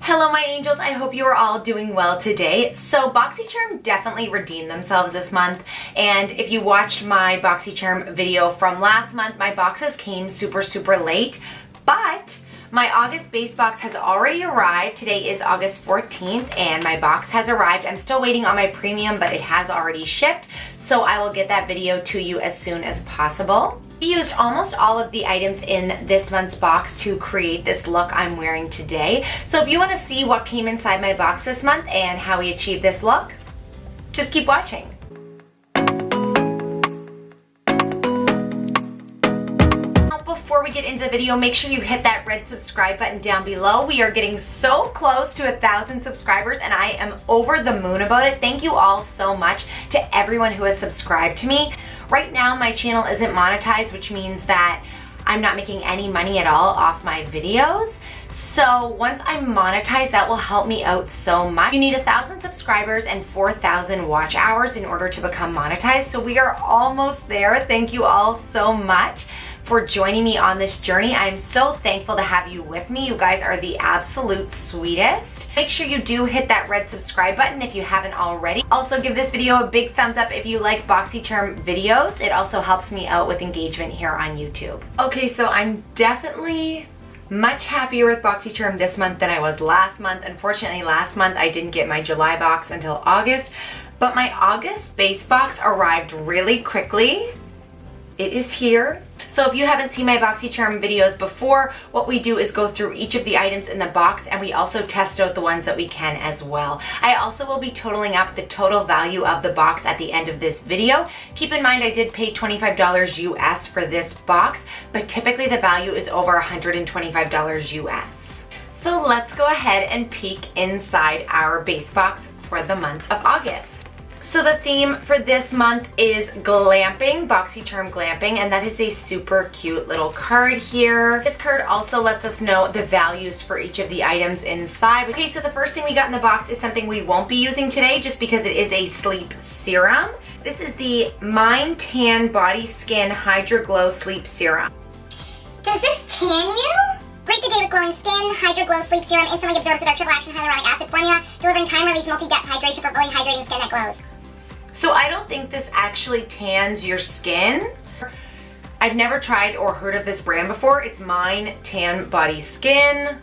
Hello my angels, I hope you are all doing well today. So Boxycharm definitely redeemed themselves this month, and if you watched my Boxycharm video from last month, my boxes came super late, but my August base box has already arrived. Today is August 14th and my box has arrived. I'm still waiting on my premium, but it has already shipped, so I will get that video to you as soon as possible. We used almost all of the items in this month's box to create this look I'm wearing today. So if you want to see what came inside my box this month and how we achieved this look, just keep watching. Before we get into the video, make sure you hit that red subscribe button down below. We are getting so close to 1,000 subscribers and I am over the moon about it. Thank you all so much to everyone who has subscribed to me. Right now my channel isn't monetized, which means that I'm not making any money at all off my videos. So once I'm monetized, that will help me out so much. You need 1,000 subscribers and 4,000 watch hours in order to become monetized. So we are almost there. Thank you all so much for joining me on this journey. I'm so thankful to have you with me. You guys are the absolute sweetest. Make sure you do hit that red subscribe button if you haven't already. Also give this video a big thumbs up if you like Boxycharm videos. It also helps me out with engagement here on YouTube. Okay, so I'm definitely much happier with Boxycharm this month than I was last month. Unfortunately, last month I didn't get my July box until August, but my August base box arrived really quickly. It is here. So if you haven't seen my Boxycharm videos before, what we do is go through each of the items in the box and we also test out the ones that we can as well. I also will be totaling up the total value of the box at the end of this video. Keep in mind I did pay $25 US for this box, but typically the value is over $125 US. So let's go ahead and peek inside our base box for the month of August. So the theme for this month is glamping, Boxycharm glamping, and that is a super cute little card here. This card also lets us know the values for each of the items inside. Okay, so the first thing we got in the box is something we won't be using today just because it is a sleep serum. This is the Mind Tan Body Skin Hydra Glow Sleep Serum. Does this tan you? Greet the day with glowing skin. Hydra Glow Sleep Serum instantly absorbs with our triple action hyaluronic acid formula, delivering time-release multi-depth hydration for fully hydrating skin that glows. So I don't think this actually tans your skin. I've never tried or heard of this brand before. It's Mind Tan Body Skin,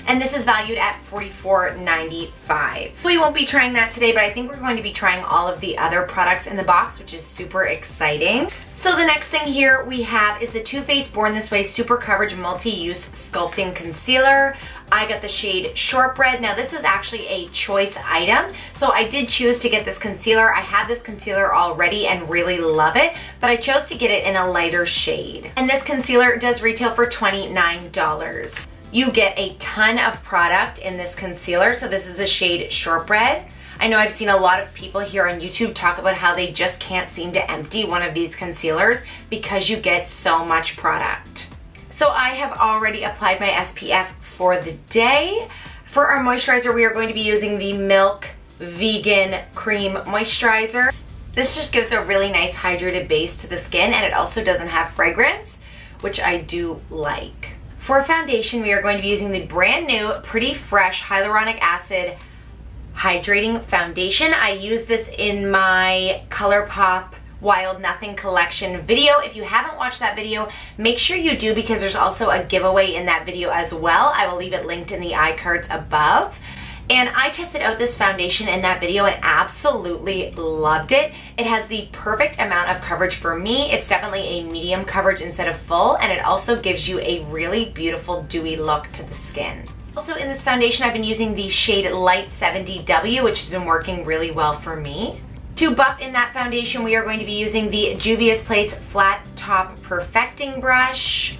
and this is valued at $44.95. We won't be trying that today, but I think we're going to be trying all of the other products in the box, which is super exciting. So the next thing here we have is the Too Faced Born This Way Super Coverage Multi-Use Sculpting Concealer. I got the shade Shortbread. Now this was actually a choice item, so I did choose to get this concealer. I have this concealer already and really love it, but I chose to get it in a lighter shade. And this concealer does retail for $29. You get a ton of product in this concealer, so this is the shade Shortbread. I know I've seen a lot of people here on YouTube talk about how they just can't seem to empty one of these concealers because you get so much product. So I have already applied my SPF for the day. For our moisturizer, we are going to be using the Milk Vegan Cream Moisturizer. This just gives a really nice hydrated base to the skin, and it also doesn't have fragrance, which I do like. For foundation, we are going to be using the brand new Pretty Fresh Hyaluronic Acid Hydrating Foundation. I use this in my ColourPop Wild Nothing collection video. If you haven't watched that video, make sure you do because there's also a giveaway in that video as well. I will leave it linked in the iCards above. And I tested out this foundation in that video and absolutely loved it. It has the perfect amount of coverage for me. It's definitely a medium coverage instead of full, and it also gives you a really beautiful dewy look to the skin. Also in this foundation, I've been using the shade Light 70W, which has been working really well for me. To buff in that foundation, we are going to be using the Juvia's Place Flat Top Perfecting Brush.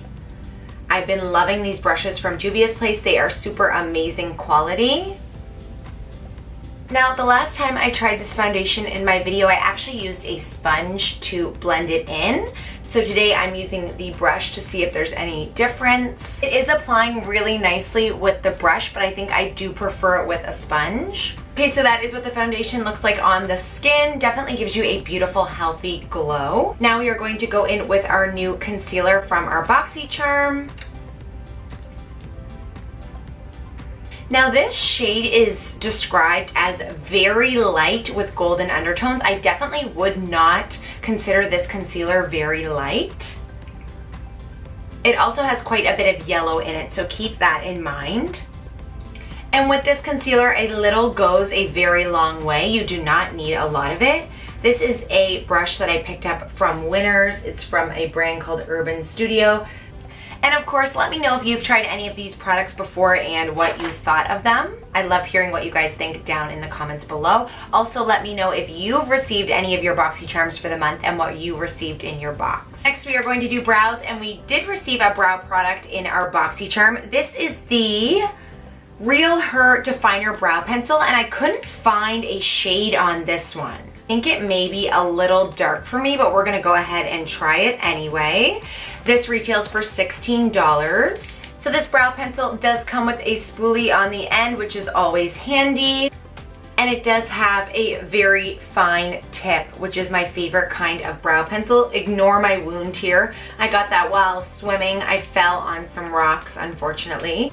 I've been loving these brushes from Juvia's Place. They are super amazing quality. Now, the last time I tried this foundation in my video, I actually used a sponge to blend it in. So today I'm using the brush to see if there's any difference. It is applying really nicely with the brush, but I think I do prefer it with a sponge. Okay, so that is what the foundation looks like on the skin. Definitely gives you a beautiful, healthy glow. Now we are going to go in with our new concealer from our Boxycharm. Now this shade is described as very light with golden undertones. I definitely would not consider this concealer very light. It also has quite a bit of yellow in it, so keep that in mind. And with this concealer, a little goes a very long way. You do not need a lot of it. This is a brush that I picked up from Winners. It's from a brand called Urban Studio. And of course, let me know if you've tried any of these products before and what you thought of them. I love hearing what you guys think down in the comments below. Also, let me know if you've received any of your Boxycharms for the month and what you received in your box. Next, we are going to do brows, and we did receive a brow product in our Boxycharm. This is the Real Her Definer Brow Pencil, and I couldn't find a shade on this one. I think it may be a little dark for me, but we're gonna go ahead and try it anyway. This retails for $16. So this brow pencil does come with a spoolie on the end, which is always handy. And it does have a very fine tip, which is my favorite kind of brow pencil. Ignore my wound here. I got that while swimming. I fell on some rocks, unfortunately.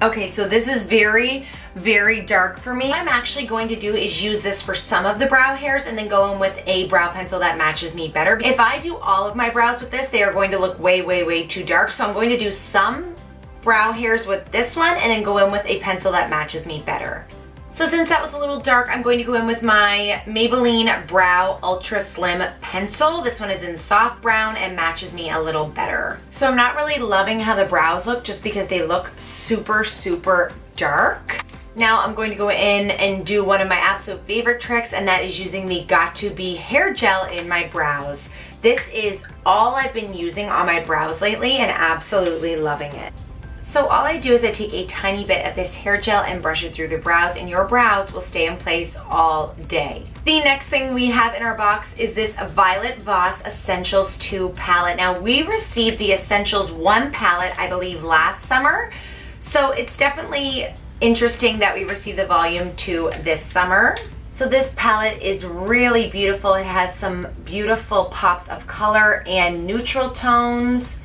Okay, so this is very, very dark for me. What I'm actually going to do is use this for some of the brow hairs and then go in with a brow pencil that matches me better. If I do all of my brows with this, they are going to look way, way, way too dark. So I'm going to do some brow hairs with this one and then go in with a pencil that matches me better. So since that was a little dark, I'm going to go in with my Maybelline Brow Ultra Slim Pencil. This one is in soft brown and matches me a little better. So I'm not really loving how the brows look just because they look super, super dark. Now I'm going to go in and do one of my absolute favorite tricks, and that is using the Got2b hair gel in my brows. This is all I've been using on my brows lately and absolutely loving it. So all I do is I take a tiny bit of this hair gel and brush it through the brows, and your brows will stay in place all day. The next thing we have in our box is this Violet Voss Essentials 2 palette. Now we received the Essentials 1 palette, I believe, last summer. So it's definitely interesting that we received the Volume 2 this summer. So this palette is really beautiful. It has some beautiful pops of color and neutral tones.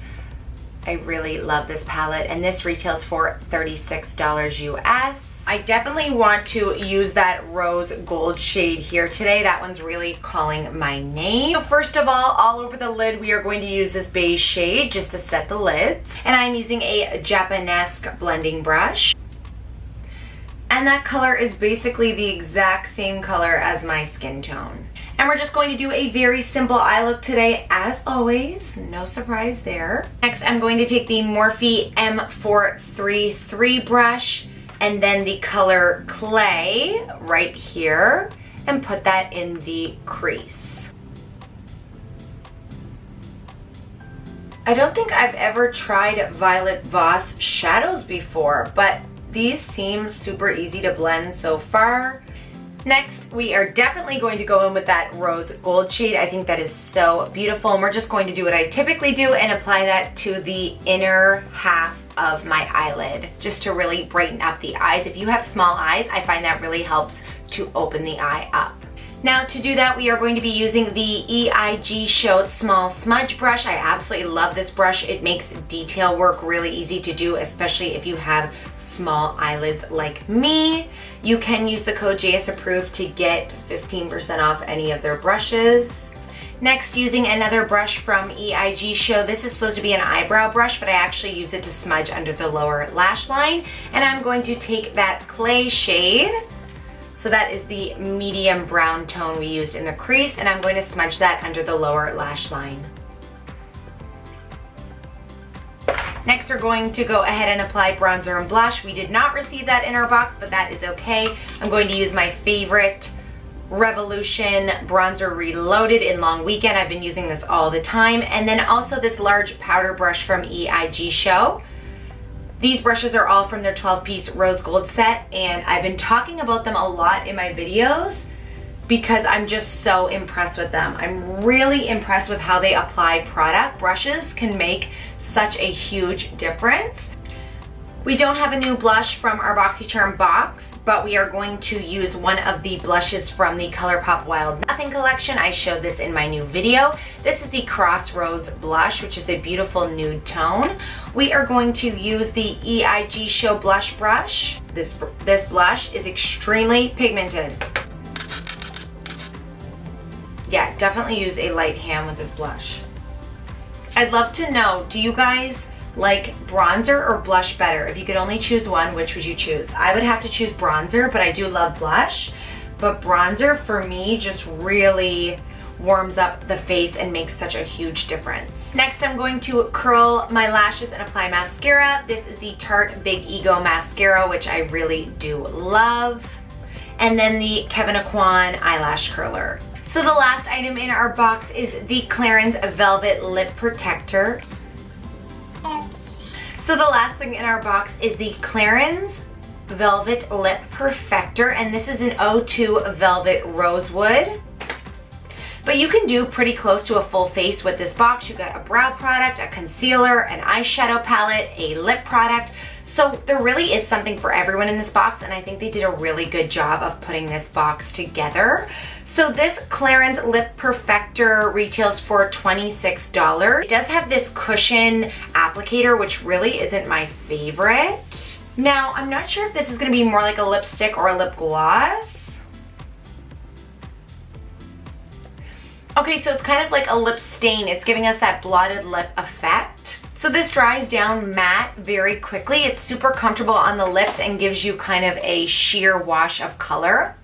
I really love this palette, and this retails for $36 US. I definitely want to use that rose gold shade here today. That one's really calling my name. So first of all over the lid, we are going to use this beige shade just to set the lids. And I'm using a Japanesque blending brush. And that color is basically the exact same color as my skin tone. And we're just going to do a very simple eye look today, as always. No surprise there. Next, I'm going to take the Morphe M433 brush and then the color Clay right here and put that in the crease. I don't think I've ever tried Violet Voss shadows before, but these seem super easy to blend so far. Next, we are definitely going to go in with that rose gold shade. I think that is so beautiful, and we're just going to do what I typically do and apply that to the inner half of my eyelid just to really brighten up the eyes. If you have small eyes, I find that really helps to open the eye up. Now to do that, we are going to be using the EIG Show Small Smudge Brush. I absolutely love this brush. It makes detail work really easy to do, especially if you have small eyelids like me. You can use the code JSapproved to get 15% off any of their brushes. Next, using another brush from EIG Show. This is supposed to be an eyebrow brush, but I actually use it to smudge under the lower lash line. And I'm going to take that Clay shade. So that is the medium brown tone we used in the crease, and I'm going to smudge that under the lower lash line. Next, we're going to go ahead and apply bronzer and blush. We did not receive that in our box, but that is okay. I'm going to use my favorite Revolution Bronzer Reloaded in Long Weekend. I've been using this all the time. And then also this large powder brush from EIG Show. These brushes are all from their 12-piece rose gold set, and I've been talking about them a lot in my videos because I'm just so impressed with them. I'm really impressed with how they apply product. Brushes can make such a huge difference. We don't have a new blush from our Boxycharm box, but we are going to use one of the blushes from the ColourPop Wild Nothing collection. I showed this in my new video. This is the Crossroads blush, which is a beautiful nude tone. We are going to use the EIG Show Blush Brush. This blush is extremely pigmented. Yeah, definitely use a light hand with this blush. I'd love to know, do you guys like bronzer or blush better? If you could only choose one, which would you choose? I would have to choose bronzer, but I do love blush. But bronzer for me just really warms up the face and makes such a huge difference. Next, I'm going to curl my lashes and apply mascara. This is the Tarte Big Ego Mascara, which I really do love. And then the Kevyn Aucoin eyelash curler. So the last item in our box is the Clarins Velvet Lip Protector. So the last thing in our box is the Clarins Velvet Lip Perfector, and this is an O2 Velvet Rosewood. But you can do pretty close to a full face with this box. You got a brow product, a concealer, an eyeshadow palette, a lip product. So there really is something for everyone in this box, and I think they did a really good job of putting this box together. So this Clarins Lip Perfector retails for $26. It does have this cushion applicator, which really isn't my favorite. Now, I'm not sure if this is gonna be more like a lipstick or a lip gloss. Okay, so it's kind of like a lip stain. It's giving us that blotted lip effect. So this dries down matte very quickly. It's super comfortable on the lips and gives you kind of a sheer wash of color.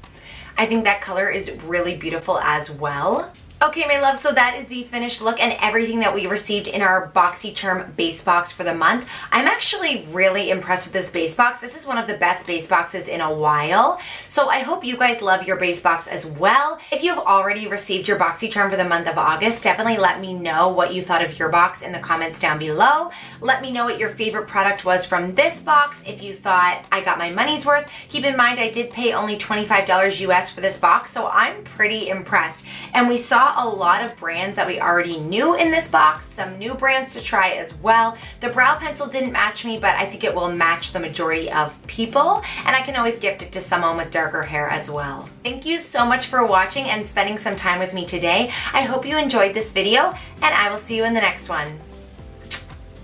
I think that color is really beautiful as well. Okay, my love, so that is the finished look and everything that we received in our Boxycharm base box for the month. I'm actually really impressed with this base box. This is one of the best base boxes in a while. So I hope you guys love your base box as well. If you've already received your Boxycharm for the month of August, definitely let me know what you thought of your box in the comments down below. Let me know what your favorite product was from this box. If you thought I got my money's worth, keep in mind I did pay only $25 US for this box, so I'm pretty impressed. And we saw a lot of brands that we already knew in this box, some new brands to try as well. The brow pencil didn't match me, but I think it will match the majority of people, and I can always gift it to someone with darker hair as well. Thank you so much for watching and spending some time with me today. I hope you enjoyed this video, and I will see you in the next one.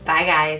Bye, guys.